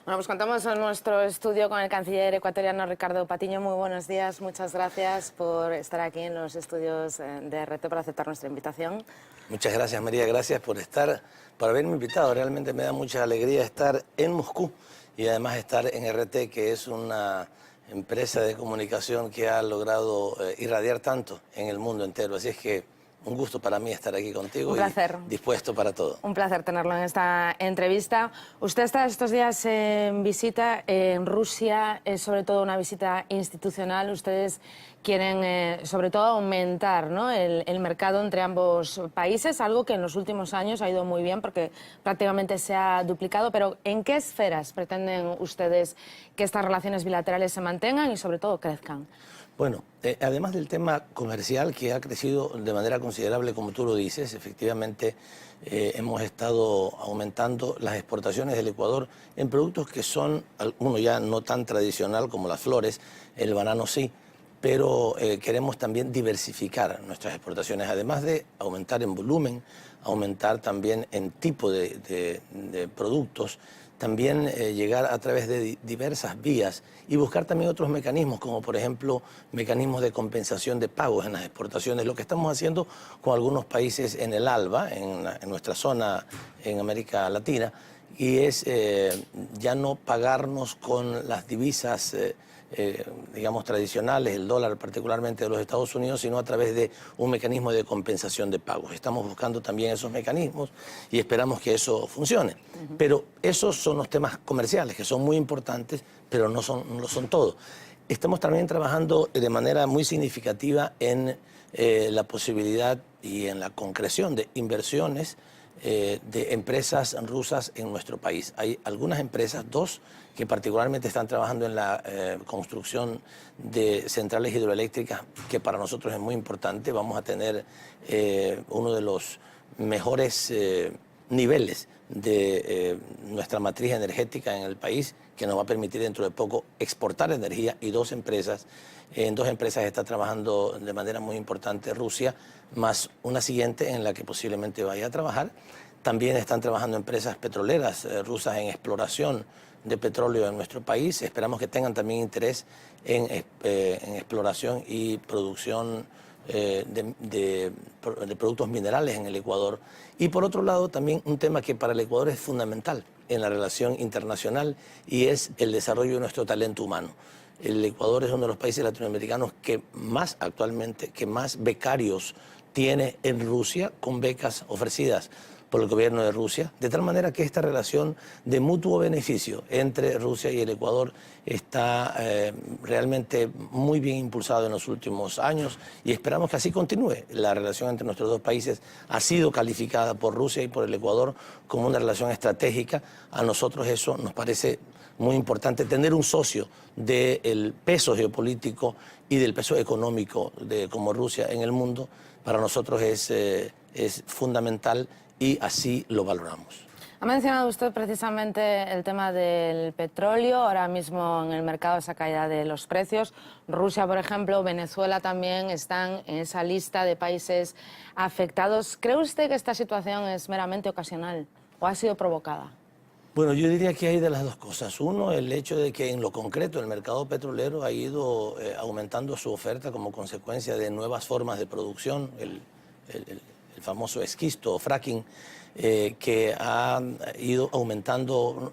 Bueno, pues contamos en nuestro estudio con el canciller ecuatoriano Ricardo Patiño. Muy buenos días, muchas gracias por estar aquí en los estudios de RT, por aceptar nuestra invitación. Muchas gracias, María, gracias por haberme invitado. Realmente me da mucha alegría estar en Moscú y además estar en RT, que es una empresa de comunicación que ha logrado irradiar tanto en el mundo entero. Así es que un gusto para mí estar aquí contigo. Un placer. Y dispuesto para todo. Un placer tenerlo en esta entrevista. Usted está estos días en visita en Rusia, es sobre todo una visita institucional. Ustedes quieren sobre todo aumentar, ¿no?, el mercado entre ambos países, algo que en los últimos años ha ido muy bien porque prácticamente se ha duplicado. Pero ¿en qué esferas pretenden ustedes que estas relaciones bilaterales se mantengan y sobre todo crezcan? Bueno, además del tema comercial, que ha crecido de manera considerable, como tú lo dices, efectivamente hemos estado aumentando las exportaciones del Ecuador en productos que son, uno ya no tan tradicional como las flores, el banano sí, pero queremos también diversificar nuestras exportaciones, además de aumentar en volumen, aumentar también en tipo de productos, también llegar a través de diversas vías y buscar también otros mecanismos, como por ejemplo mecanismos de compensación de pagos en las exportaciones, lo que estamos haciendo con algunos países en el ALBA, en nuestra zona en América Latina, y es ya no pagarnos con las divisas digamos, tradicionales, el dólar particularmente de los Estados Unidos, sino a través de un mecanismo de compensación de pagos. Estamos buscando también esos mecanismos y esperamos que eso funcione. Pero esos son los temas comerciales, que son muy importantes, pero no lo son todo. Estamos también trabajando de manera muy significativa en la posibilidad y en la concreción de inversiones de empresas rusas en nuestro país. Hay algunas empresas, dos, que particularmente están trabajando en la construcción de centrales hidroeléctricas, que para nosotros es muy importante. Vamos a tener uno de los mejores niveles de nuestra matriz energética en el país, que nos va a permitir dentro de poco exportar energía, y en dos empresas está trabajando de manera muy importante Rusia, más una siguiente en la que posiblemente vaya a trabajar. También están trabajando empresas petroleras rusas en exploración de petróleo en nuestro país. Esperamos que tengan también interés en exploración y producción de productos minerales en el Ecuador. Y por otro lado, también un tema que para el Ecuador es fundamental en la relación internacional, y es el desarrollo de nuestro talento humano. El Ecuador es uno de los países latinoamericanos que más actualmente, que más becarios tiene en Rusia, con becas ofrecidas por el gobierno de Rusia, de tal manera que esta relación de mutuo beneficio entre Rusia y el Ecuador está realmente muy bien impulsada en los últimos años, y esperamos que así continúe. La relación entre nuestros dos países ha sido calificada por Rusia y por el Ecuador como una relación estratégica. A nosotros eso nos parece muy importante, tener un socio del peso geopolítico y del peso económico como Rusia en el mundo. Para nosotros es fundamental y así lo valoramos. Ha mencionado usted precisamente el tema del petróleo. Ahora mismo en el mercado esa caída de los precios. Rusia, por ejemplo, Venezuela también están en esa lista de países afectados. ¿Cree usted que esta situación es meramente ocasional o ha sido provocada? Bueno, yo diría que hay de las dos cosas. Uno, el hecho de que en lo concreto el mercado petrolero ha ido aumentando su oferta como consecuencia de nuevas formas de producción, el famoso esquisto o fracking, que ha ido aumentando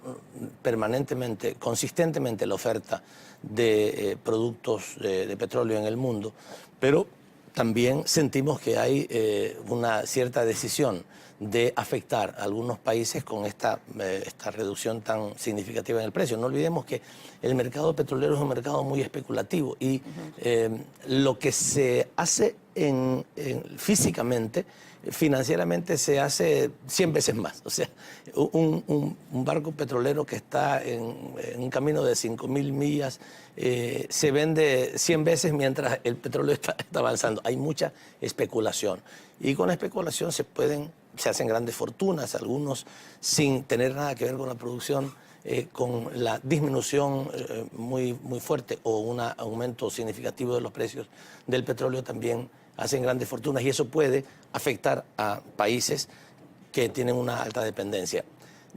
permanentemente, consistentemente la oferta de productos de petróleo en el mundo, pero también sentimos que hay una cierta decisión de afectar a algunos países con esta reducción tan significativa en el precio. No olvidemos que el mercado petrolero es un mercado muy especulativo y lo que se hace físicamente, financieramente se hace 100 veces más. O sea, un barco petrolero que está en un camino de 5.000 millas se vende 100 veces mientras el petróleo está avanzando. Hay mucha especulación y con la especulación se hacen grandes fortunas, algunos sin tener nada que ver con la producción, con la disminución muy fuerte o un aumento significativo de los precios del petróleo también hacen grandes fortunas, y eso puede afectar a países que tienen una alta dependencia.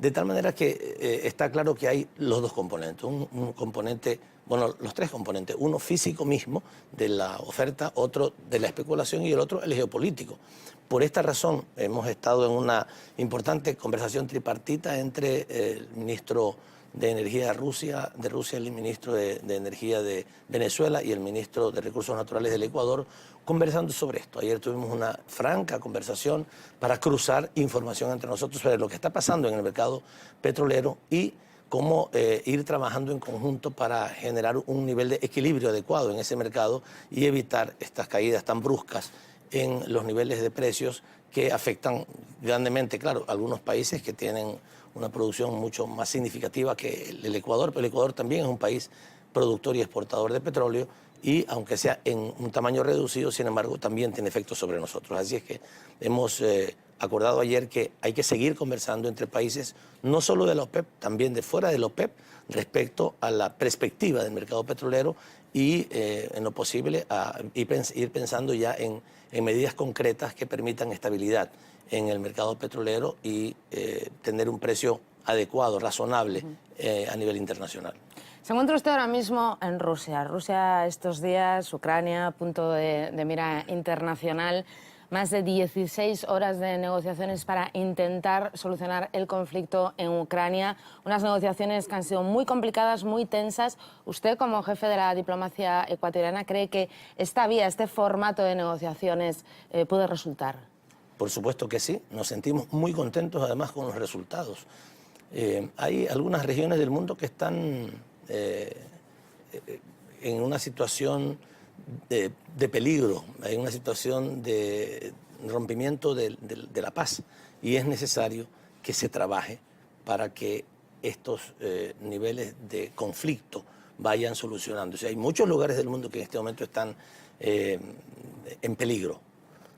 De tal manera que está claro que hay los dos componentes. Un componente, bueno, los tres componentes. Uno físico mismo de la oferta, otro de la especulación y el otro el geopolítico. Por esta razón hemos estado en una importante conversación tripartita entre el ministro de Energía de Rusia, el ministro de Energía de Venezuela y el ministro de Recursos Naturales del Ecuador, conversando sobre esto. Ayer tuvimos una franca conversación para cruzar información entre nosotros sobre lo que está pasando en el mercado petrolero y cómo ir trabajando en conjunto para generar un nivel de equilibrio adecuado en ese mercado y evitar estas caídas tan bruscas en los niveles de precios que afectan grandemente, claro, a algunos países que tienen una producción mucho más significativa que el Ecuador, pero el Ecuador también es un país productor y exportador de petróleo y aunque sea en un tamaño reducido, sin embargo, también tiene efectos sobre nosotros. Así es que hemos acordado ayer que hay que seguir conversando entre países, no solo de la OPEP, también de fuera de la OPEP, respecto a la perspectiva del mercado petrolero y en lo posible ir pensando ya en medidas concretas que permitan estabilidad en el mercado petrolero y tener un precio adecuado, razonable a nivel internacional. Se encuentra usted ahora mismo en Rusia. Rusia estos días, Ucrania, punto de mira internacional. Más de 16 horas de negociaciones para intentar solucionar el conflicto en Ucrania. Unas negociaciones que han sido muy complicadas, muy tensas. ¿Usted, como jefe de la diplomacia ecuatoriana, cree que esta vía, este formato de negociaciones puede resultar? Por supuesto que sí. Nos sentimos muy contentos, además, con los resultados. Hay algunas regiones del mundo que están en una situación de peligro, hay una situación de rompimiento de la paz y es necesario que se trabaje para que estos niveles de conflicto vayan solucionándose. Hay muchos lugares del mundo que en este momento están en peligro,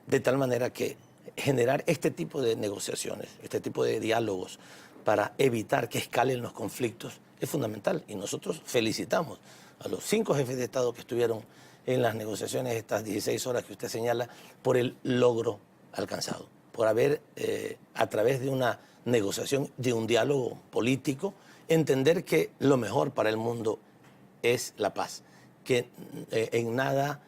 de tal manera que generar este tipo de negociaciones, este tipo de diálogos para evitar que escalen los conflictos es fundamental y nosotros felicitamos a los 5 jefes de Estado que estuvieron en las negociaciones estas 16 horas que usted señala por el logro alcanzado, por haber a través de una negociación, de un diálogo político, entender que lo mejor para el mundo es la paz, que en nada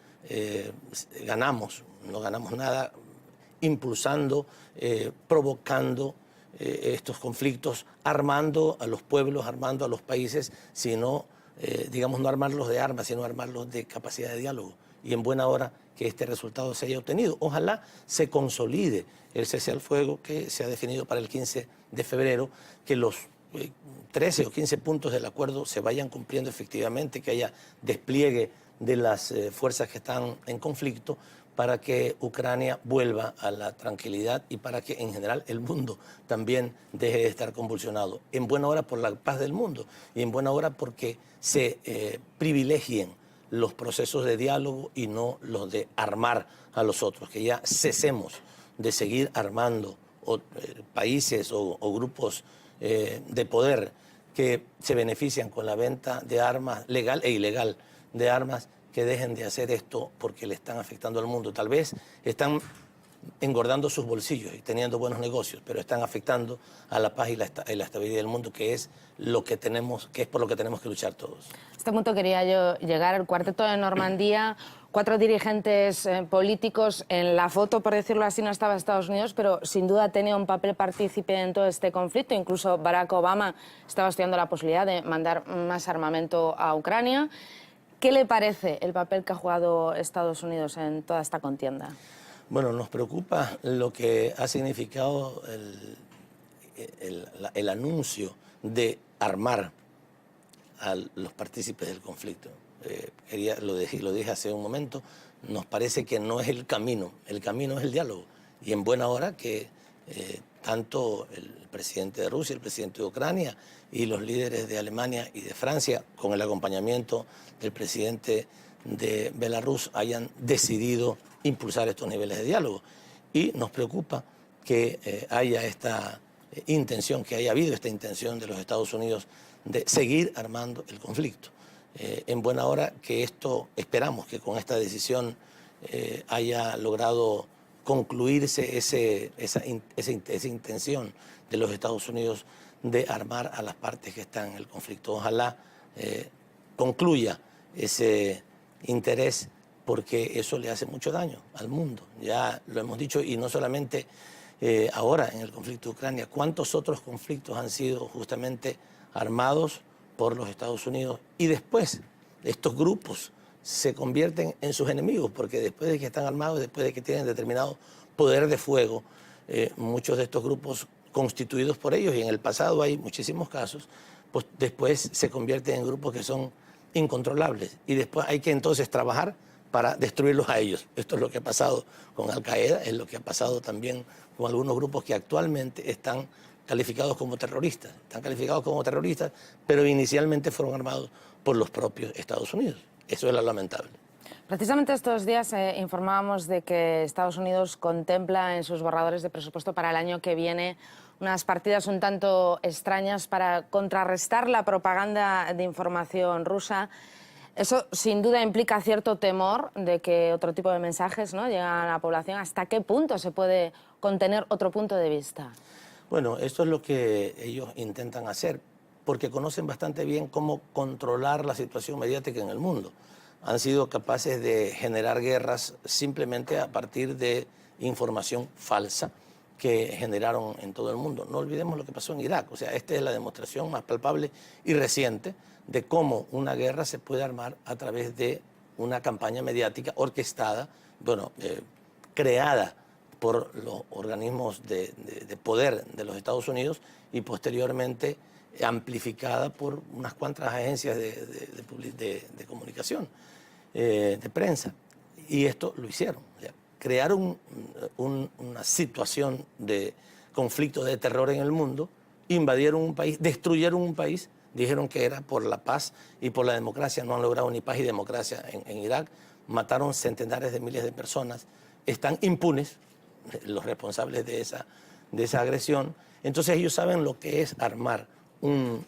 ganamos, no ganamos nada impulsando, provocando estos conflictos, armando a los pueblos, armando a los países, sino, digamos, no armarlos de armas, sino armarlos de capacidad de diálogo. Y en buena hora que este resultado se haya obtenido. Ojalá se consolide el cese al fuego que se ha definido para el 15 de febrero, que los 13 o 15 puntos del acuerdo se vayan cumpliendo efectivamente, que haya despliegue de las fuerzas que están en conflicto, para que Ucrania vuelva a la tranquilidad y para que en general el mundo también deje de estar convulsionado. En buena hora por la paz del mundo y en buena hora porque se privilegien los procesos de diálogo y no los de armar a los otros, que ya cesemos de seguir armando países o grupos de poder que se benefician con la venta de armas legal e ilegal de armas, que dejen de hacer esto porque le están afectando al mundo. Tal vez están engordando sus bolsillos y teniendo buenos negocios, pero están afectando a la paz y la estabilidad del mundo, que es lo que tenemos, que es por lo que tenemos que luchar todos. A este punto quería yo llegar. El Cuarteto de Normandía, 4 dirigentes políticos. En la foto, por decirlo así, no estaba Estados Unidos, pero sin duda tenía un papel partícipe en todo este conflicto. Incluso Barack Obama estaba estudiando la posibilidad de mandar más armamento a Ucrania. ¿Qué le parece el papel que ha jugado Estados Unidos en toda esta contienda? Bueno, nos preocupa lo que ha significado el anuncio de armar a los partícipes del conflicto. Lo dije hace un momento, nos parece que no es el camino es el diálogo. Y en buena hora que tanto el presidente de Rusia, el presidente de Ucrania y los líderes de Alemania y de Francia, con el acompañamiento del presidente de Belarus, hayan decidido impulsar estos niveles de diálogo. Y nos preocupa que haya esta intención, que haya habido esta intención de los Estados Unidos de seguir armando el conflicto. En buena hora que esto, esperamos que con esta decisión haya logrado concluirse esa intención de los Estados Unidos de armar a las partes que están en el conflicto. Ojalá concluya ese interés, porque eso le hace mucho daño al mundo. Ya lo hemos dicho, y no solamente ahora en el conflicto de Ucrania. ¿Cuántos otros conflictos han sido justamente armados por los Estados Unidos? Y después estos grupos se convierten en sus enemigos, porque después de que están armados, después de que tienen determinado poder de fuego, muchos de estos grupos constituidos por ellos, y en el pasado hay muchísimos casos, pues después se convierten en grupos que son incontrolables, y después hay que entonces trabajar para destruirlos a ellos. Esto es lo que ha pasado con Al-Qaeda, es lo que ha pasado también con algunos grupos que actualmente están calificados como terroristas. Están calificados como terroristas, pero inicialmente fueron armados por los propios Estados Unidos. Eso es lo lamentable. Precisamente estos días informábamos de que Estados Unidos contempla en sus borradores de presupuesto para el año que viene unas partidas un tanto extrañas para contrarrestar la propaganda de información rusa. Eso sin duda implica cierto temor de que otro tipo de mensajes, ¿no?, llegan a la población. ¿Hasta qué punto se puede contener otro punto de vista? Bueno, esto es lo que ellos intentan hacer, porque conocen bastante bien cómo controlar la situación mediática en el mundo. Han sido capaces de generar guerras simplemente a partir de información falsa que generaron en todo el mundo. No olvidemos lo que pasó en Irak. O sea, esta es la demostración más palpable y reciente de cómo una guerra se puede armar a través de una campaña mediática orquestada, creada por los organismos de poder de los Estados Unidos y posteriormente amplificada por unas cuantas agencias de comunicación, de prensa. Y esto lo hicieron. O sea, crearon una situación de conflicto, de terror en el mundo, invadieron un país, destruyeron un país, dijeron que era por la paz y por la democracia. No han logrado ni paz y democracia en Irak. Mataron centenares de miles de personas. Están impunes los responsables de esa agresión. Entonces ellos saben lo que es armar un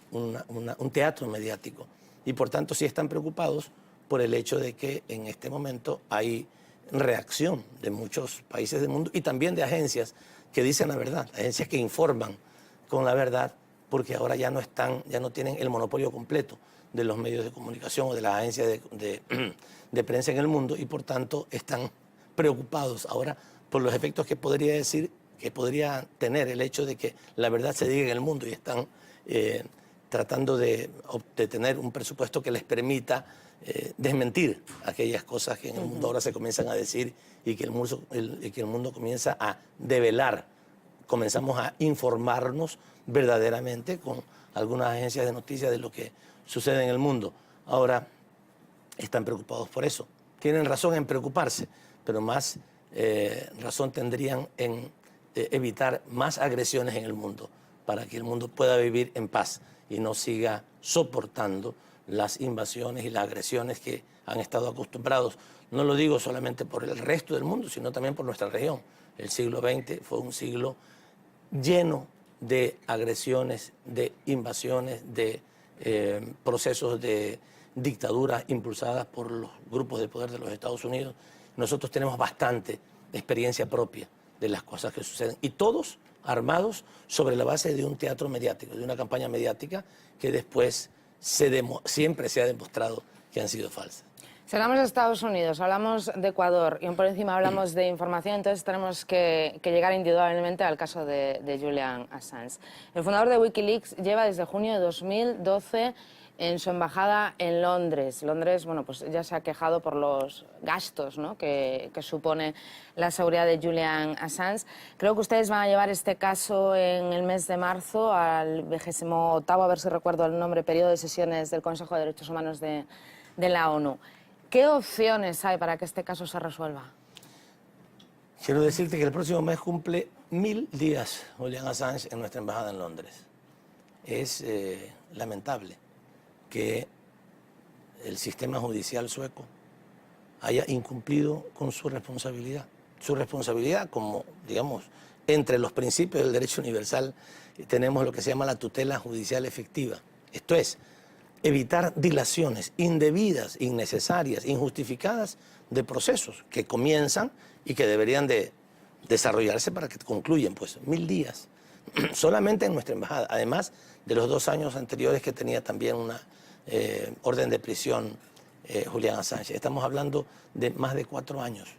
teatro mediático, y por tanto sí están preocupados por el hecho de que en este momento hay reacción de muchos países del mundo y también de agencias que dicen la verdad, agencias que informan con la verdad, porque ahora ya no tienen el monopolio completo de los medios de comunicación o de las agencias de prensa en el mundo, y por tanto están preocupados ahora por los efectos que podría tener el hecho de que la verdad se diga en el mundo, y están tratando de tener un presupuesto que les permita desmentir aquellas cosas que en el mundo ahora se comienzan a decir, y que el mundo comienza a develar. Comenzamos a informarnos verdaderamente con algunas agencias de noticias de lo que sucede en el mundo. Ahora están preocupados por eso. Tienen razón en preocuparse, pero más razón tendrían en evitar más agresiones en el mundo, para que el mundo pueda vivir en paz y no siga soportando las invasiones y las agresiones que han estado acostumbrados. No lo digo solamente por el resto del mundo, sino también por nuestra región. El siglo XX fue un siglo lleno de agresiones, de invasiones, de procesos de dictaduras impulsadas por los grupos de poder de los Estados Unidos. Nosotros tenemos bastante experiencia propia de las cosas que suceden, y todos armados sobre la base de un teatro mediático, de una campaña mediática que después siempre se ha demostrado que han sido falsas. Si hablamos de Estados Unidos, hablamos de Ecuador y por encima hablamos de información, entonces tenemos que llegar indudablemente al caso de Julian Assange. El fundador de Wikileaks lleva desde junio de 2012 en su embajada en Londres. Londres, bueno, pues ya se ha quejado por los gastos, ¿no?, que supone la seguridad de Julian Assange. Creo que ustedes van a llevar este caso en el mes de marzo al 28º, a ver si recuerdo el nombre, periodo de sesiones del Consejo de Derechos Humanos de la ONU. ¿Qué opciones hay para que este caso se resuelva? Quiero decirte que el próximo mes cumple 1000 días Julian Assange en nuestra embajada en Londres. Es lamentable que el sistema judicial sueco haya incumplido con su responsabilidad. Su responsabilidad, como, digamos, entre los principios del derecho universal, tenemos lo que se llama la tutela judicial efectiva. Esto es, evitar dilaciones indebidas, innecesarias, injustificadas de procesos que comienzan y que deberían de desarrollarse para que concluyan. Pues 1000 días solamente en nuestra embajada, además de los 2 años anteriores que tenía también una orden de prisión Julián Assange. Estamos hablando de más de 4 años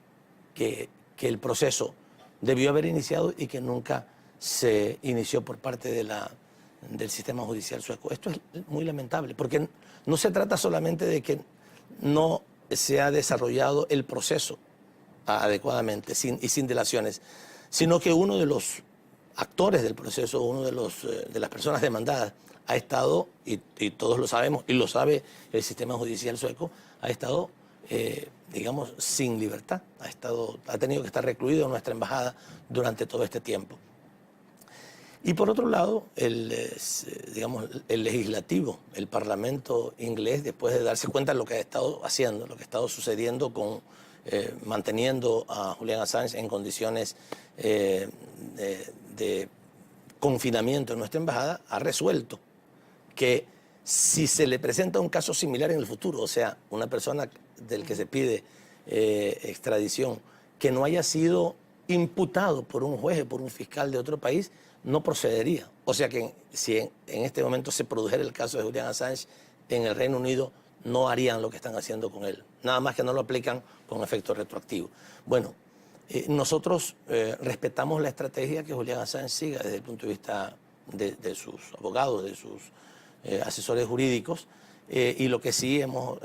que el proceso debió haber iniciado y que nunca se inició por parte del sistema judicial sueco. Esto es muy lamentable, porque no se trata solamente de que no se ha desarrollado el proceso adecuadamente y sin dilaciones, sino que uno de los actores del proceso, uno de las personas demandadas, ha estado, y todos lo sabemos, y lo sabe el sistema judicial sueco, ha estado, digamos, sin libertad, ha tenido que estar recluido en nuestra embajada durante todo este tiempo. Y por otro lado, digamos, el legislativo, el Parlamento inglés, después de darse cuenta de lo que ha estado haciendo, lo que ha estado sucediendo manteniendo a Julián Assange en condiciones de confinamiento en nuestra embajada, ha resuelto que si se le presenta un caso similar en el futuro, o sea, una persona del que se pide extradición, que no haya sido imputado por un juez o por un fiscal de otro país, no procedería. O sea que si en este momento se produjera el caso de Julián Assange en el Reino Unido, no harían lo que están haciendo con él. Nada más que no lo aplican con efecto retroactivo. Bueno, nosotros respetamos la estrategia que Julián Assange siga desde el punto de vista de sus abogados, de sus asesores jurídicos, y lo que sí hemos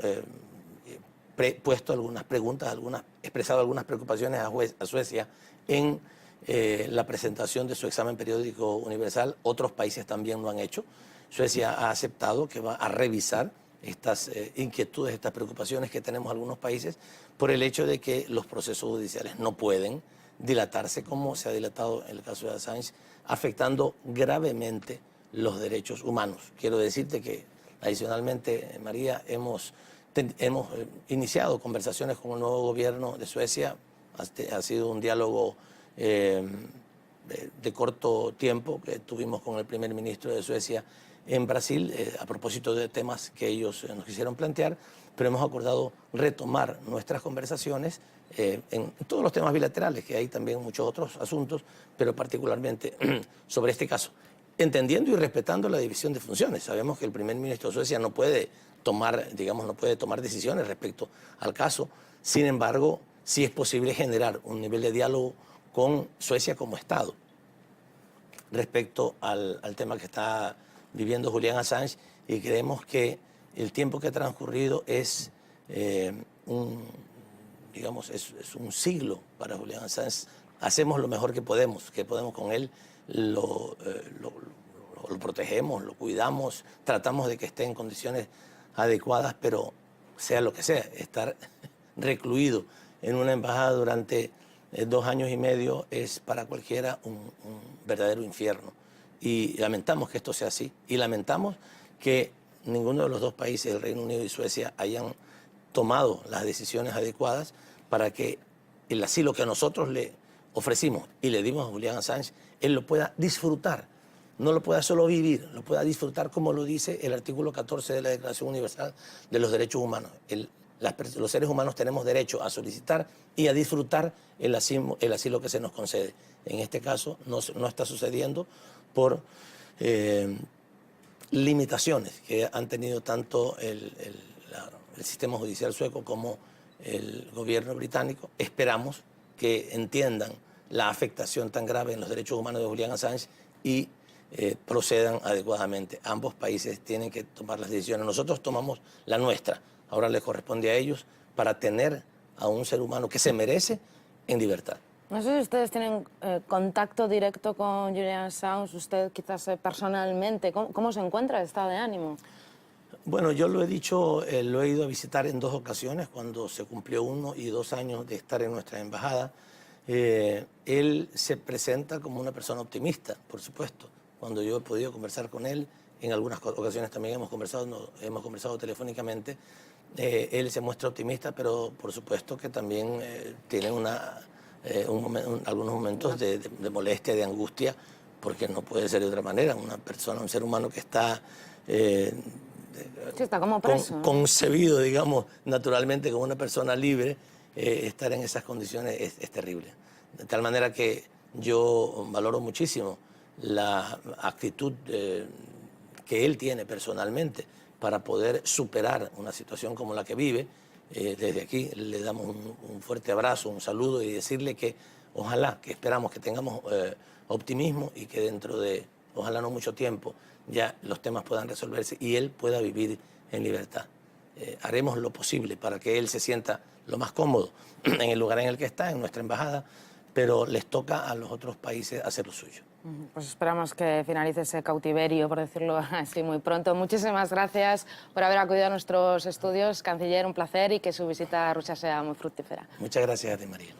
puesto algunas preguntas, expresado algunas preocupaciones a Suecia en la presentación de su examen periódico universal. Otros países también lo han hecho. Suecia ha aceptado que va a revisar estas inquietudes, estas preocupaciones que tenemos algunos países por el hecho de que los procesos judiciales no pueden dilatarse como se ha dilatado en el caso de Assange, afectando gravemente los derechos humanos. Quiero decirte que adicionalmente, María, hemos iniciado conversaciones con el nuevo gobierno de Suecia. Ha sido un diálogo de corto tiempo que tuvimos con el primer ministro de Suecia en Brasil a propósito de temas que ellos nos quisieron plantear, pero hemos acordado retomar nuestras conversaciones en todos los temas bilaterales, que hay también muchos otros asuntos, pero particularmente sobre este caso, entendiendo y respetando la división de funciones. Sabemos que el primer ministro de Suecia no puede tomar decisiones respecto al caso. Sin embargo, sí es posible generar un nivel de diálogo con Suecia como Estado respecto al tema que está viviendo Julián Assange, y creemos que el tiempo que ha transcurrido es un siglo para Julián Assange. Hacemos lo mejor que podemos con él, lo protegemos, lo cuidamos, tratamos de que esté en condiciones adecuadas, pero sea lo que sea, estar recluido en una embajada durante 2 años y medio es para cualquiera un verdadero infierno. Y lamentamos que esto sea así. Y lamentamos que ninguno de los dos países, el Reino Unido y Suecia, hayan tomado las decisiones adecuadas para que el asilo que nosotros le ofrecimos y le dimos a Julián Assange, él lo pueda disfrutar. No lo pueda solo vivir, lo pueda disfrutar como lo dice el artículo 14 de la Declaración Universal de los Derechos Humanos. Los seres humanos tenemos derecho a solicitar y a disfrutar el asilo que se nos concede. En este caso no está sucediendo por limitaciones que han tenido tanto el sistema judicial sueco como el gobierno británico. Esperamos que entiendan la afectación tan grave en los derechos humanos de Julián Assange y procedan adecuadamente. Ambos países tienen que tomar las decisiones. Nosotros tomamos la nuestra. Ahora les corresponde a ellos para tener a un ser humano que se merece en libertad. No sé si ustedes tienen contacto directo con Julián Assange, usted quizás personalmente. ¿Cómo se encuentra el estado de ánimo? Bueno, yo lo he dicho, lo he ido a visitar en 2 ocasiones, cuando se cumplió 1 y 2 años de estar en nuestra embajada. Él se presenta como una persona optimista, por supuesto. Cuando yo he podido conversar con él, en algunas ocasiones también hemos conversado telefónicamente, él se muestra optimista, pero por supuesto que también tiene algunos momentos de molestia, de angustia, porque no puede ser de otra manera. Una persona, un ser humano que está, sí, está como preso, ¿no? Concebido, digamos, naturalmente como una persona libre, estar en esas condiciones es terrible. De tal manera que yo valoro muchísimo la actitud que él tiene personalmente para poder superar una situación como la que vive. Desde aquí le damos un fuerte abrazo, un saludo y decirle que ojalá, que esperamos que tengamos optimismo y que dentro de, ojalá no mucho tiempo, ya los temas puedan resolverse y él pueda vivir en libertad. Haremos lo posible para que él se sienta lo más cómodo en el lugar en el que está, en nuestra embajada, pero les toca a los otros países hacer lo suyo. Pues esperamos que finalice ese cautiverio, por decirlo así, muy pronto. Muchísimas gracias por haber acudido a nuestros estudios, canciller, un placer, y que su visita a Rusia sea muy fructífera. Muchas gracias a ti, María.